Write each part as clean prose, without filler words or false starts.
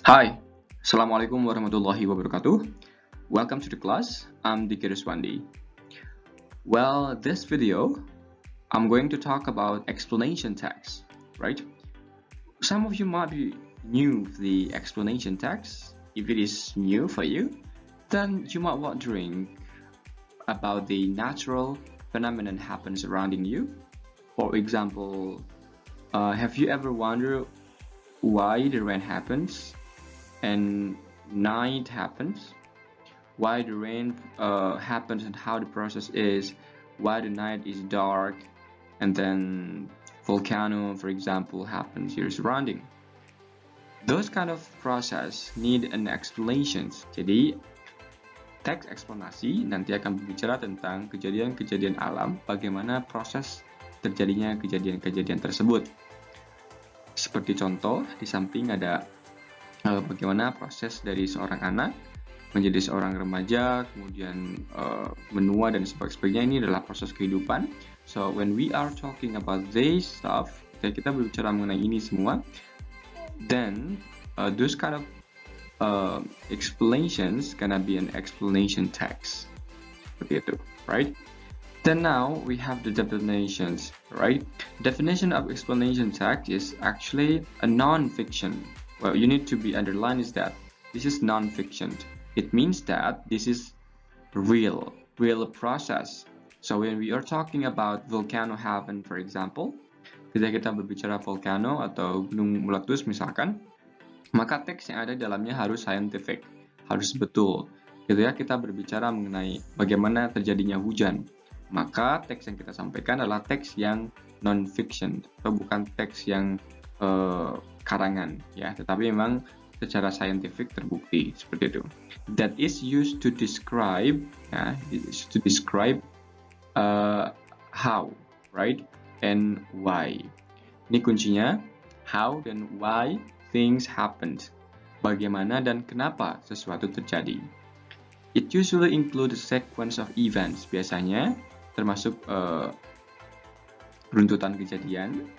Hi, Assalamualaikum warahmatullahi wabarakatuh. Welcome to the class. I'm Diki Ruswandi. Well, this video, I'm going to talk about explanation text, right? Some of you might be new to the explanation text. If it is new for you, then you might wondering about the natural phenomenon happen surrounding you. For example, have you ever wondered why the rain happens and night happens, why the rain happens and how the process is, why the night is dark, and then volcano, for example, happens your surrounding. Those kind of process need an explanations. Jadi teks eksplanasi nanti akan berbicara tentang kejadian-kejadian alam, bagaimana proses terjadinya kejadian-kejadian tersebut. Seperti contoh, di samping ada bagaimana proses dari seorang anak menjadi seorang remaja, kemudian menua dan sebagainya. Ini adalah proses kehidupan. So when we are talking about this stuff, kita berbicara mengenai ini semua, then those kind of explanations gonna be an explanation text. Seperti itu, right? Then now we have the definitions, right? Definition of explanation text is actually a non-fiction. Well, you need to be underlined is that this is non-fiction. It means that this is real process. So when we are talking about volcano happen, for example, ketika kita berbicara volcano atau gunung meletus misalkan, maka teks yang ada di dalamnya harus scientific, harus betul. Gitu ya, kita berbicara mengenai bagaimana terjadinya hujan. Maka teks yang kita sampaikan adalah teks yang non-fiction atau bukan teks yang karangan, ya, tetapi memang secara scientific terbukti seperti itu. That is used to describe, ya, how, right, and why. Ini kuncinya, how dan why things happened. Bagaimana dan kenapa sesuatu terjadi. It usually includes a sequence of events. Biasanya termasuk runtutan kejadian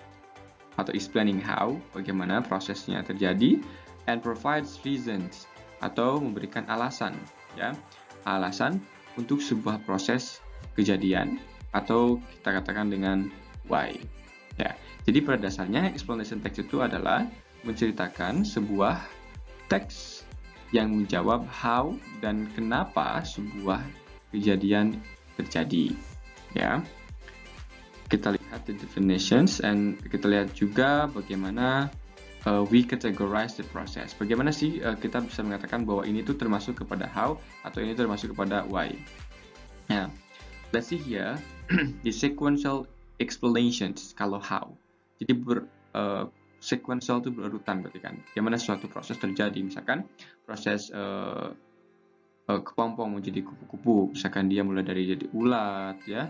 atau explaining how, bagaimana prosesnya terjadi, and provides reasons atau memberikan alasan, ya, alasan untuk sebuah proses kejadian atau kita katakan dengan why, ya. Jadi pada dasarnya explanation text itu adalah menceritakan sebuah teks yang menjawab how dan kenapa sebuah kejadian terjadi, ya. Kita lihat the definitions and kita lihat juga bagaimana we categorize the process. Bagaimana sih kita bisa mengatakan bahwa ini tuh termasuk kepada how atau ini termasuk kepada why. Nah, let's see here the sequential explanations kalau how. Jadi sequential itu berurutan berarti kan. Bagaimana suatu proses terjadi, misalkan proses kepompong menjadi kupu-kupu, misalkan dia mulai dari jadi ulat, ya,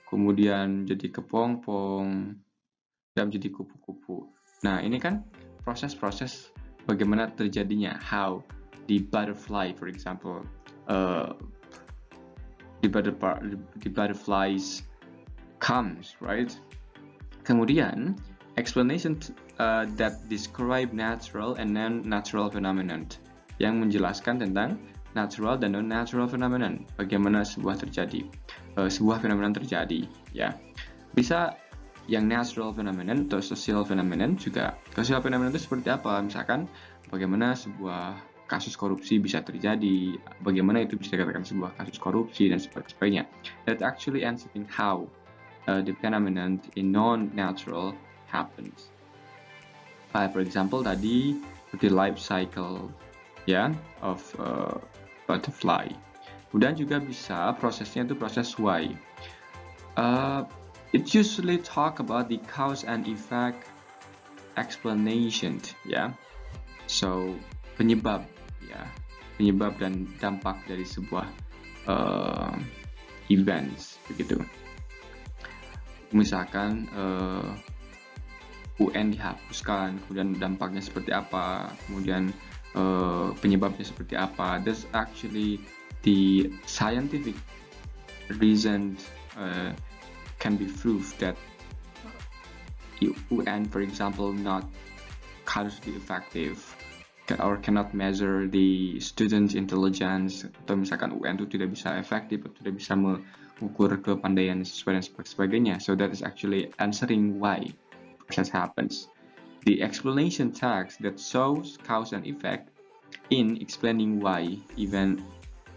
kemudian jadi kepompong dan menjadi kupu-kupu. Nah, ini kan proses-proses bagaimana terjadinya, how the butterfly, for example, the butterflies comes, right? Kemudian explanation that describe natural and non-natural phenomenon, yang menjelaskan tentang natural dan non-natural phenomenon, bagaimana sebuah fenomena terjadi, ya. Bisa yang natural phenomenon atau social phenomenon juga. Social phenomenon itu seperti apa? Misalkan bagaimana sebuah kasus korupsi bisa terjadi, bagaimana itu bisa dikatakan sebuah kasus korupsi dan sebagainya. That actually ends up in how the phenomenon in non-natural happens. For example, tadi the life cycle, ya, of butterfly. Kemudian juga bisa prosesnya itu proses why. It usually talk about the cause and effect explanation, ya. So penyebab, ya, penyebab dan dampak dari sebuah events, begitu. Misalkan UN dihapuskan, kemudian dampaknya seperti apa, kemudian penyebabnya seperti apa. That's actually the scientific reason can be proved that UN, for example, not causally effective or cannot measure the student's intelligence, atau misalkan UN itu tidak bisa efektif atau tidak bisa mengukur kepandaian siswa dan sebagainya. So that is actually answering why process happens. The explanation text that shows cause and effect in explaining why event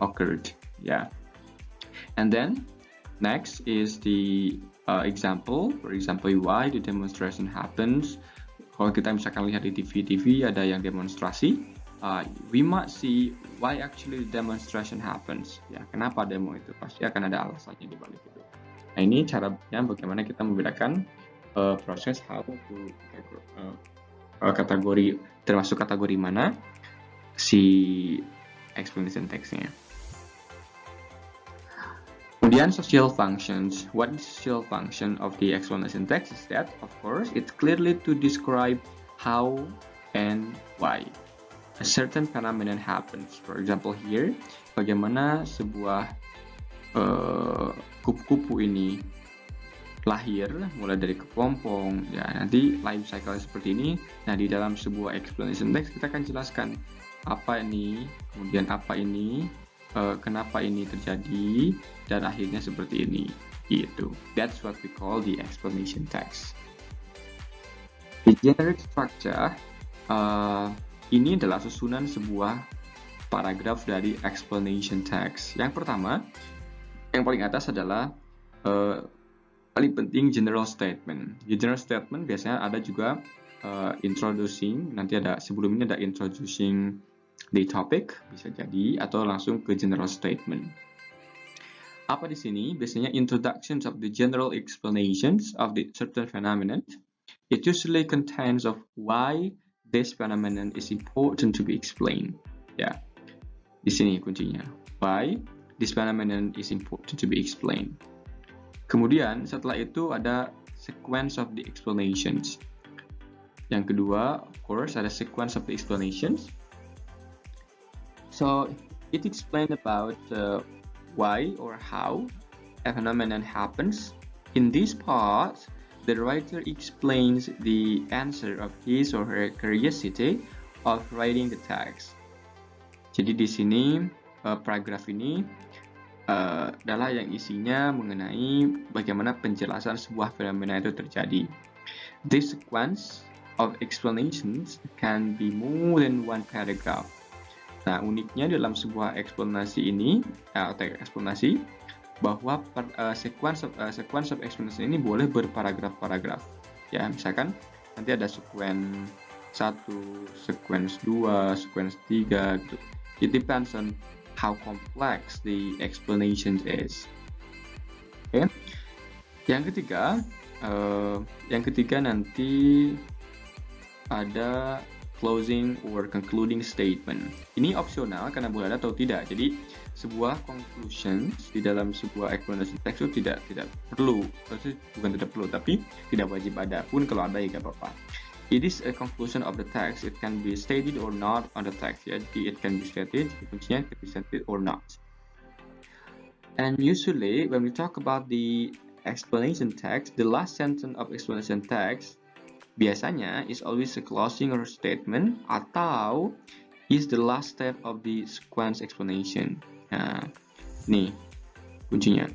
occurred. Yeah. And then next is the example. For example, why the demonstration happens. Kalau kita misalkan lihat di TV ada yang demonstrasi, we might see why actually the demonstration happens. Ya, kenapa demo itu? Pasti akan ada alasannya di balik itu. Nah, ini caranya bagaimana kita membedakan proses how to kategori, termasuk kategori mana si explanation text-nya. Kemudian social functions. What is social function of the explanation text is that, of course, it's clearly to describe how and why a certain phenomenon happens. For example, here, bagaimana sebuah kupu-kupu ini lahir, mulai dari kepompong, ya nanti life cycle seperti ini. Nah, di dalam sebuah explanation text kita akan jelaskan apa ini, kemudian apa ini, kenapa ini terjadi, dan akhirnya seperti ini. Gitu. That's what we call the explanation text. The generic structure ini adalah susunan sebuah paragraf dari explanation text. Yang pertama, yang paling atas adalah paling penting general statement. General statement biasanya ada juga introducing, nanti ada sebelum ini ada introducing the topic, bisa jadi, atau langsung ke general statement. Apa di sini? Biasanya introductions of the general explanations of the certain phenomenon. It usually contains of why this phenomenon is important to be explained. Ya, di sini kuncinya. Why this phenomenon is important to be explained. Kemudian setelah itu ada sequence of the explanations. Yang kedua, of course, ada sequence of the explanations. So it explains about why or how a phenomenon happens. In this part, the writer explains the answer of his or her curiosity of writing the text. Jadi di sini paragraf ini adalah yang isinya mengenai bagaimana penjelasan sebuah fenomena itu terjadi. This sequence of explanations can be more than one paragraph. Nah, uniknya dalam sebuah eksplanasi ini, atau eksplanasi, bahwa sequence of explanation ini boleh berparagraf-paragraf. Ya, misalkan nanti ada sequence 1, sequence 2, sequence 3 gitu. It depends on how complex the explanation is. Oke. Yang ketiga nanti ada closing or concluding statement. Ini opsional karena boleh ada atau tidak. Jadi sebuah conclusions di dalam sebuah explanation text itu tidak perlu, bukan tidak perlu, tapi tidak wajib ada. Pun kalau ada ya nggak apa-apa. It is a conclusion of the text. It can be stated or not on the text. Jadi it can be stated, kuncinya can be stated or not. And usually when we talk about the explanation text, the last sentence of explanation text biasanya is always a closing or statement atau is the last step of the sequence explanation. Nah, nih kuncinya.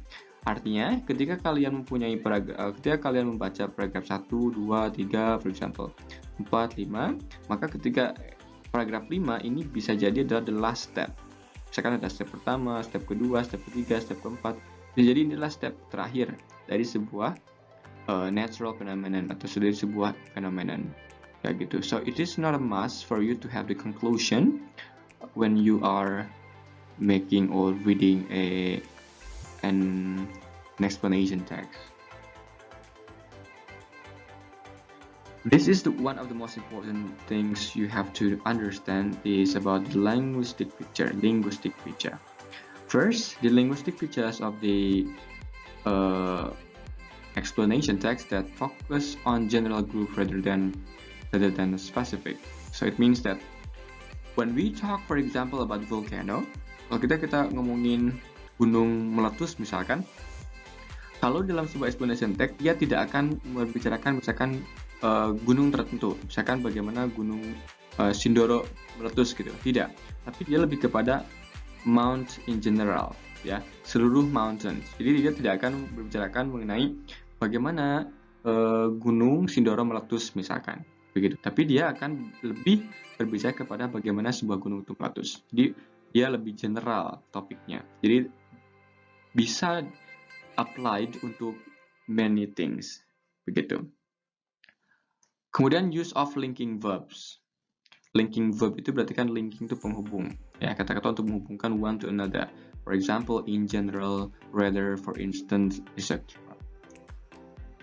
Artinya, ketika kalian membaca paragraf 1, 2, 3, for example, 4, 5, maka ketika paragraf 5 ini bisa jadi adalah the last step. Misalkan ada step pertama, step kedua, step ketiga, step keempat. Jadi inilah step terakhir dari sebuah natural phenomenon atau dari sebuah phenomenon kayak gitu. So it is not a must for you to have the conclusion when you are making or reading an explanation text. This is one of the most important things you have to understand is about the linguistic picture. First, the linguistic features of the explanation text that focus on general group rather than specific. So it means that when we talk, for example, about volcano, kalau kita ngomongin gunung meletus misalkan, kalau dalam sebuah explanation text dia tidak akan membicarakan misalkan gunung tertentu, misalkan bagaimana gunung Sindoro meletus gitu, tidak. Tapi dia lebih kepada mount in general, ya, seluruh mountains. Jadi dia tidak akan berbicarakan mengenai bagaimana gunung Sindoro meletus misalkan, begitu. Tapi dia akan lebih berbicara kepada bagaimana sebuah gunung itu meletus. Jadi dia lebih general topiknya. Jadi bisa applied untuk many things, begitu. Kemudian use of linking verbs. Linking verb itu berarti kan linking itu penghubung, ya, kata-kata untuk menghubungkan one to another. For example, in general, rather, for instance, etc.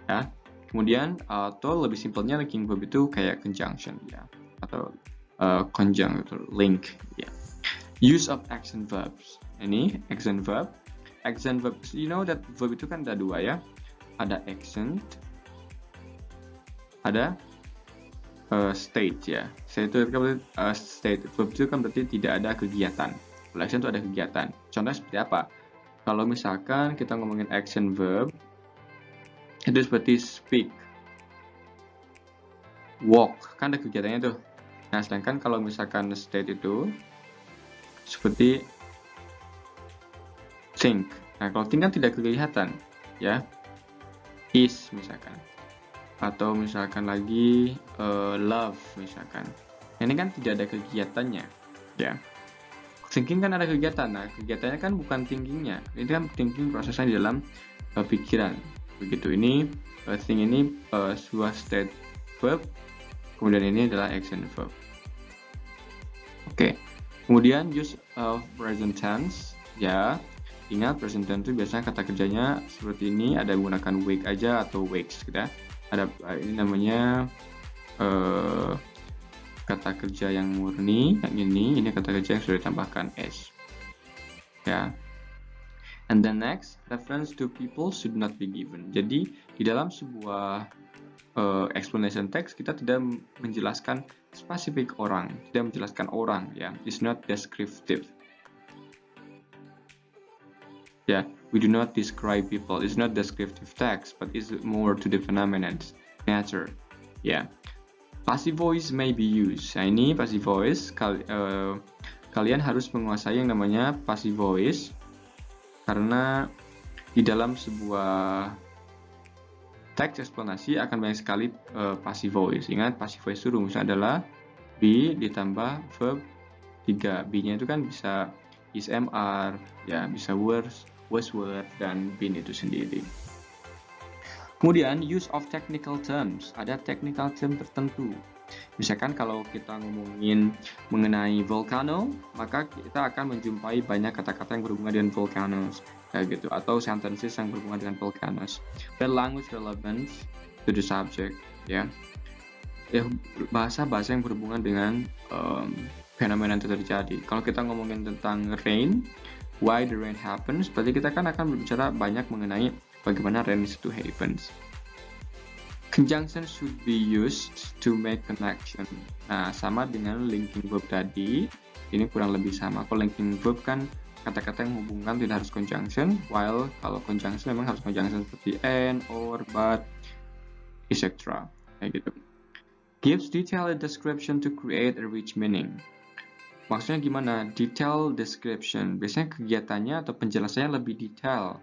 Ya. Kemudian atau lebih simpelnya linking verb itu kayak conjunction, ya, atau conjunct atau link, ya. Use of accent verbs. Ini accent verb. Accent verb, you know that verb itu kan ada dua, ya. Ada accent, ada state, ya. State verb itu kan berarti tidak ada kegiatan. Kalau action itu ada kegiatan. Contohnya seperti apa? Kalau misalkan kita ngomongin action verb, itu seperti speak, walk, kan ada kegiatannya tuh. Nah, sedangkan kalau misalkan state itu seperti think. Nah, kalau think kan tidak kelihatan, ya. Is misalkan. Atau misalkan lagi love misalkan. Ini kan tidak ada kegiatannya, ya. Thinking kan ada kegiatan. Nah, kegiatannya kan bukan thinkingnya. Ini kan thinking prosesnya di dalam pikiran. Begitu. Ini think ini sebuah state verb. Kemudian ini adalah action verb. Oke. Kemudian use of present tense, ya. Ingat present tense itu biasanya kata kerjanya seperti ini, ada menggunakan wake aja atau wakes, gitu ya. Ada ini namanya kata kerja yang murni, yang ini kata kerja yang sudah ditambahkan s, ya. And then next, reference to people should not be given. Jadi di dalam sebuah explanation text kita tidak menjelaskan spesifik orang, tidak menjelaskan orang, ya. It's not descriptive. Yeah, we do not describe people. It's not descriptive text, but it's more to the phenomenon, nature. Yeah, passive voice may be used. Nah, ini passive voice. Kalian harus menguasai yang namanya passive voice karena di dalam sebuah teks eksplanasi akan banyak sekali passive voice. Ingat, passive voice itu rumusnya adalah be ditambah verb 3. B-nya itu kan bisa is, are, ya, bisa was were, dan been itu sendiri. Kemudian use of technical terms. Ada technical term tertentu. Misalkan kalau kita ngomongin mengenai volcano, maka kita akan menjumpai banyak kata-kata yang berhubungan dengan volcanoes, kayak gitu, atau sentences yang berhubungan dengan volcanoes. Dan language relevance to the subject, ya. Bahasa-bahasa yang berhubungan dengan fenomena yang terjadi. Kalau kita ngomongin tentang rain, why the rain happens, berarti kita kan akan berbicara banyak mengenai bagaimana rain itu happens. Conjunction should be used to make connection. Nah, sama dengan linking verb tadi, ini kurang lebih sama. Kalau linking verb kan kata-kata yang menghubungkan tidak harus conjunction, while kalau conjunction memang harus conjunction seperti and, or, but, etc. Kayak gitu. Gives detailed description to create a rich meaning. Maksudnya gimana? Detail description. Biasanya kegiatannya atau penjelasannya lebih detail.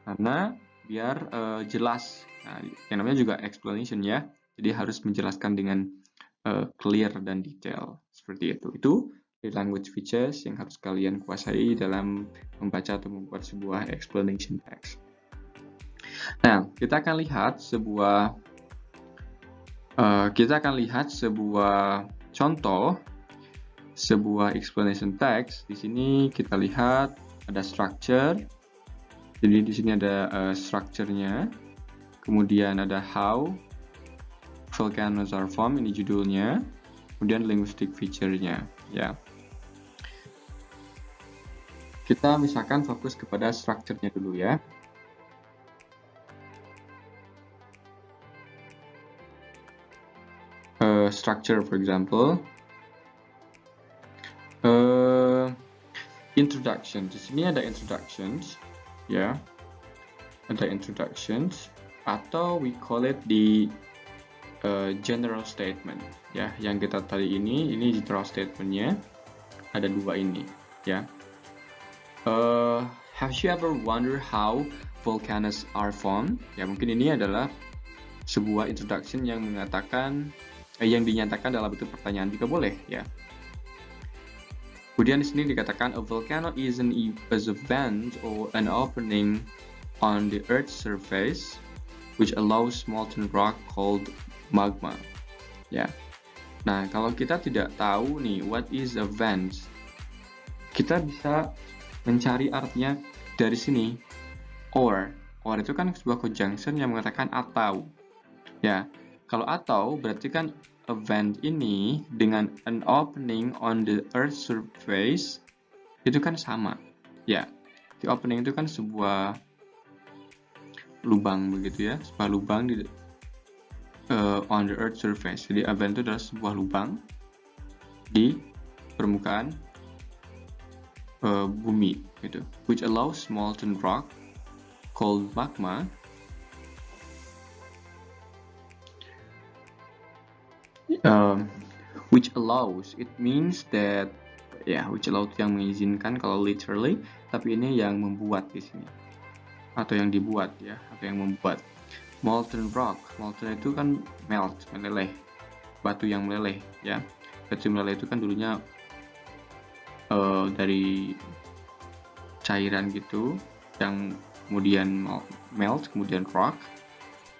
Karena biar jelas. Nah, yang namanya juga explanation, ya. Jadi harus menjelaskan dengan clear dan detail. Seperti itu. Itu language features yang harus kalian kuasai dalam membaca atau membuat sebuah explanation text. Nah, kita akan lihat sebuah contoh, sebuah explanation text. Di sini kita lihat ada structure. Jadi di sini ada structure-nya. Kemudian ada how volcanoes are formed, ini judulnya. Kemudian linguistic feature-nya, ya. Kita misalkan fokus kepada structure-nya dulu, ya. Structure, for example. Introduction. Di sini ada introductions, ya. Ada introductions, atau we call it the general statement ya. Yang kita tadi ini general statementnya ada dua ini ya. Have you ever wondered how volcanoes are formed? Ya, mungkin ini adalah sebuah introduction yang mengatakan yang dinyatakan dalam bentuk pertanyaan juga boleh ya. Kemudian di sini dikatakan a volcano is a vent or an opening on the Earth's surface which allows molten rock called magma. Ya. Nah, kalau kita tidak tahu nih what is a vent, kita bisa mencari artinya dari sini. Or itu kan sebuah conjunction yang mengatakan atau. Ya. Kalau atau berarti kan a vent ini dengan an opening on the Earth's surface itu kan sama. Ya. The opening itu kan sebuah lubang begitu ya, sebuah lubang di on the Earth's surface. Jadi a vent itu adalah sebuah lubang di permukaan bumi gitu, which allows molten rock called magma which allows, it means that ya, which allows yang mengizinkan kalau literally, tapi ini yang membuat di sini atau yang dibuat ya, atau yang membuat molten rock. Molten itu kan melt, meleleh, batu yang meleleh ya. Batu meleleh itu kan dulunya dari cairan gitu yang kemudian melt, kemudian rock,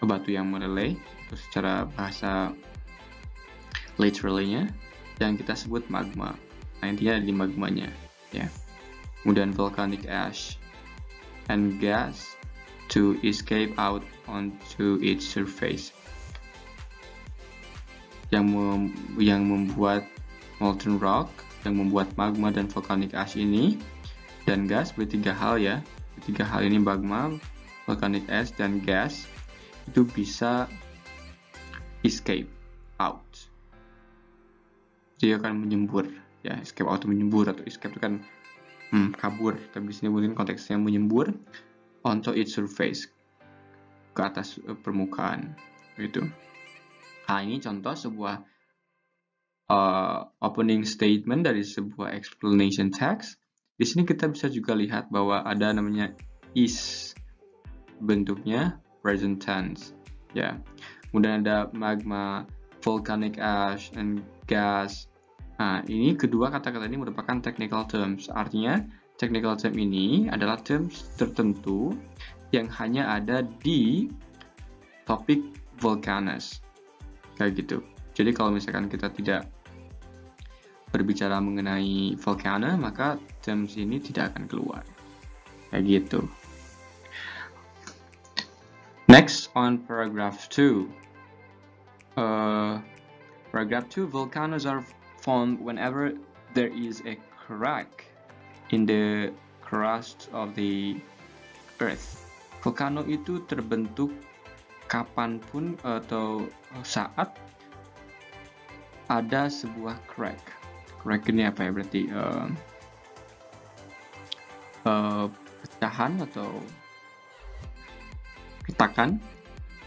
batu yang meleleh. Itu secara bahasa literally-nya yang kita sebut magma. Nah, intinya di magmanya ya. Kemudian volcanic ash and gas to escape out onto its surface. Yang membuat molten rock, yang membuat magma dan volcanic ash ini dan gas, bertiga hal ya. Tiga hal ini, magma, volcanic ash dan gas, itu bisa escape out. Dia akan menyembur ya, escape out itu menyembur, atau escape itu kan kabur, tapi di sini mungkin konteksnya menyembur onto its surface, ke atas permukaan gitu. Nah, ini contoh sebuah opening statement dari sebuah explanation text. Di sini kita bisa juga lihat bahwa ada namanya is, bentuknya present tense ya. Kemudian ada magma, volcanic ash, and gas. Nah, ini kedua kata-kata ini merupakan technical terms. Artinya, technical term ini adalah terms tertentu yang hanya ada di topik volcanoes. Kayak gitu. Jadi kalau misalkan kita tidak berbicara mengenai volcano, maka terms ini tidak akan keluar. Kayak gitu. Next on paragraph 2. Paragraph 2, volcanoes are formed whenever there is a crack in the crust of the earth. Volcano itu terbentuk kapanpun atau saat ada sebuah crack. Crack ini apa ya? Berarti pecahan atau retakan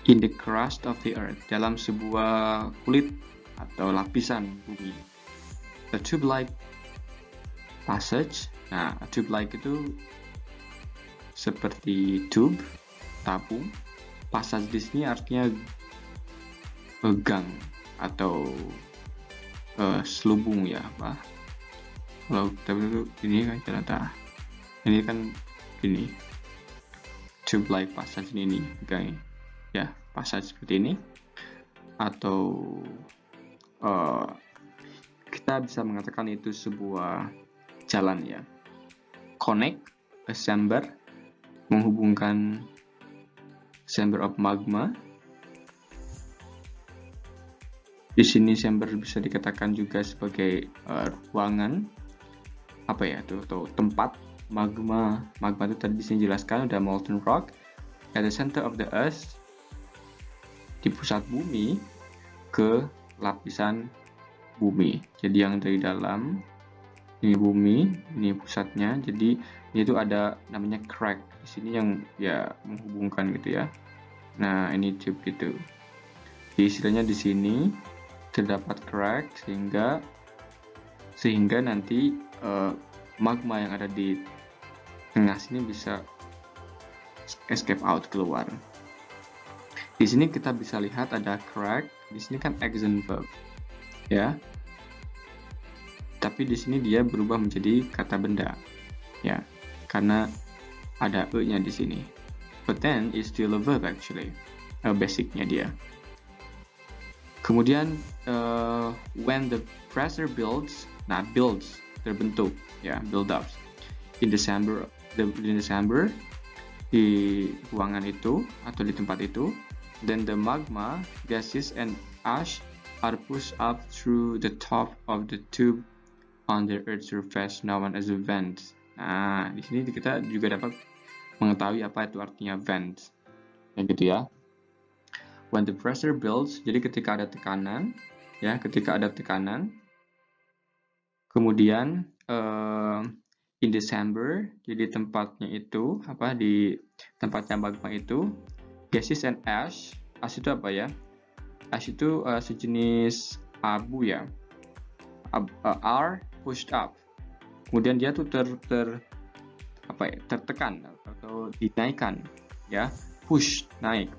in the crust of the earth, dalam sebuah kulit atau lapisan bumi. The tube-like passage. Nah, tube-like itu seperti tube, tabung. Passage di sini artinya gang atau selubung ya, apa? Kalau tapi ini kan ternyata ini kan gini, tube-like passage ini gang ya, passage seperti ini, atau kita bisa mengatakan itu sebuah jalan ya. Connect a chamber, menghubungkan chamber of magma. Di sini chamber bisa dikatakan juga sebagai ruangan apa ya tuh, atau tempat magma. Magma itu tadi di sini jelaskan ada molten rock at the center of the earth, di pusat bumi, ke lapisan bumi. Jadi yang dari dalam ini bumi, ini pusatnya. Jadi ini tuh ada namanya crack di sini yang ya menghubungkan gitu ya. Nah, ini tube gitu. Istilahnya di sini terdapat crack sehingga nanti magma yang ada di tengah sini bisa escape out, keluar. Di sini kita bisa lihat ada crack. Di sini kan action verb, ya. Tapi di sini dia berubah menjadi kata benda, ya, karena ada e-nya di sini. But then it's still a verb actually, basicnya dia. Kemudian when the pressure builds, builds terbentuk, ya, build up in December di ruangan itu atau di tempat itu, then the magma, gases and ash are pushed up through the top of the tube on the Earth's surface known as a vent. Nah, di sini kita juga dapat mengetahui apa itu artinya vent, ya gitu ya. When the pressure builds, jadi ketika ada tekanan, ya, kemudian in December, jadi tempatnya itu di tempatnya magma itu, gases and ash itu apa ya? Ash itu sejenis abu ya, are pushed up. Kemudian dia tuh tertekan atau dinaikkan, ya, push, naik,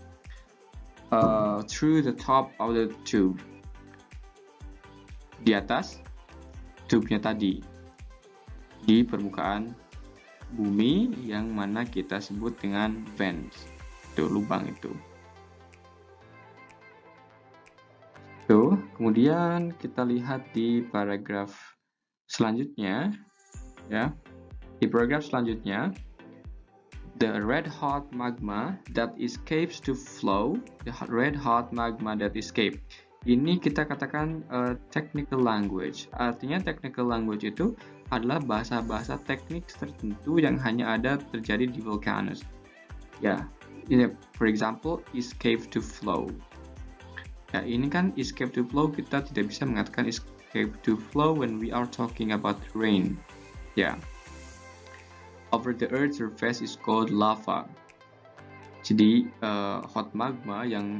through the top of the tube, di atas tube-nya tadi, di permukaan bumi yang mana kita sebut dengan vents, itu lubang itu. Tuh, kemudian kita lihat di paragraf selanjutnya, ya. Di paragraf selanjutnya, the red hot magma that escapes to flow, ini kita katakan technical language. Artinya technical language itu adalah bahasa-bahasa teknik tertentu yang hanya ada terjadi di volcanoes. Ya, for example, escape to flow. Ya, ini kan escape to flow, kita tidak bisa mengatakan escape to flow when we are talking about rain. Ya. Over the earth's surface is called lava. Jadi hot magma yang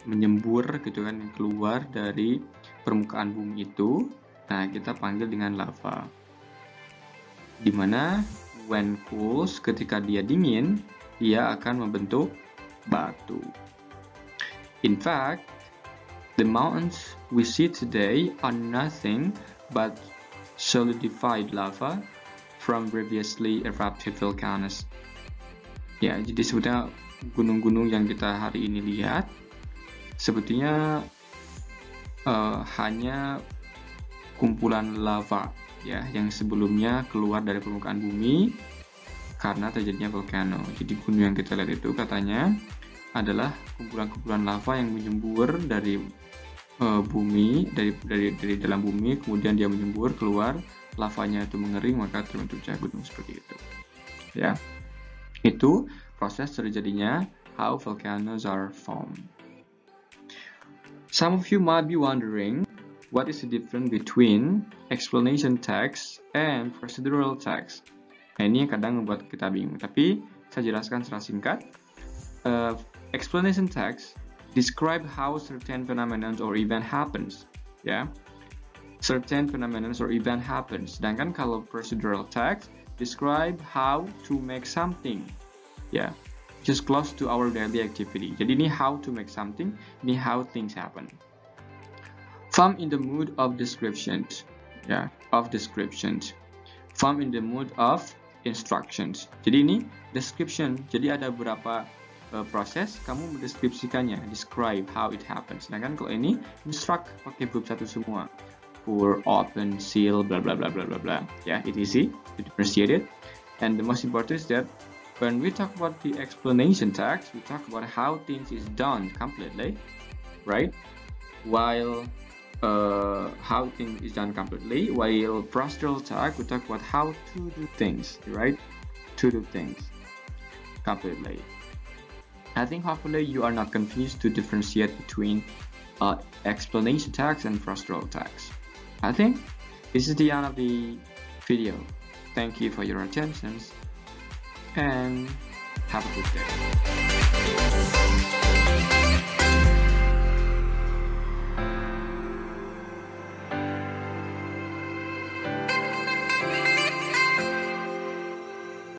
menyembur gitu kan, keluar dari permukaan bumi itu, nah kita panggil dengan lava. Dimana when cools, ketika dia dingin, dia akan membentuk batu. In fact, the mountains we see today are nothing but solidified lava from previously erupted volcanoes. Ya, jadi sebetulnya gunung-gunung yang kita hari ini lihat sebetulnya hanya kumpulan lava, ya, yang sebelumnya keluar dari permukaan bumi karena terjadinya volcano. Jadi gunung yang kita lihat itu katanya adalah kumpulan-kumpulan lava yang menyembur dari bumi, dari dalam bumi, kemudian dia menyembur keluar, lavanya itu mengering, maka terbentuknya gunung seperti itu. Ya, itu proses terjadinya how volcanoes are formed. Some of you might be wondering, what is the difference between explanation text and procedural text? Nah, ini yang kadang membuat kita bingung, tapi saya jelaskan secara singkat. Explanation text describe how certain phenomena or event happens, ya. Certain phenomena or event happens. Sedangkan kalau procedural text describe how to make something, ya, just close to our daily activity. Jadi ini how to make something, ini how things happen. Form in the mood of descriptions, ya, of descriptions. Form in the mood of instructions. Jadi ini description. Jadi ada beberapa proses, kamu mendeskripsikannya, describe how it happens. Sedangkan kalau ini instruct, pakai verb satu semua. Pour, open, seal, blah blah blah blah blah blah. Yeah, it's easy to differentiate it. And the most important is that when we talk about the explanation text, we talk about how things is done completely, right? While how things is done completely, while procedural text, we talk about how to do things, right? To do things completely. I think hopefully you are not confused to differentiate between explanation text and procedural text. I think this is the end of the video. Thank you for your attention and have a good day.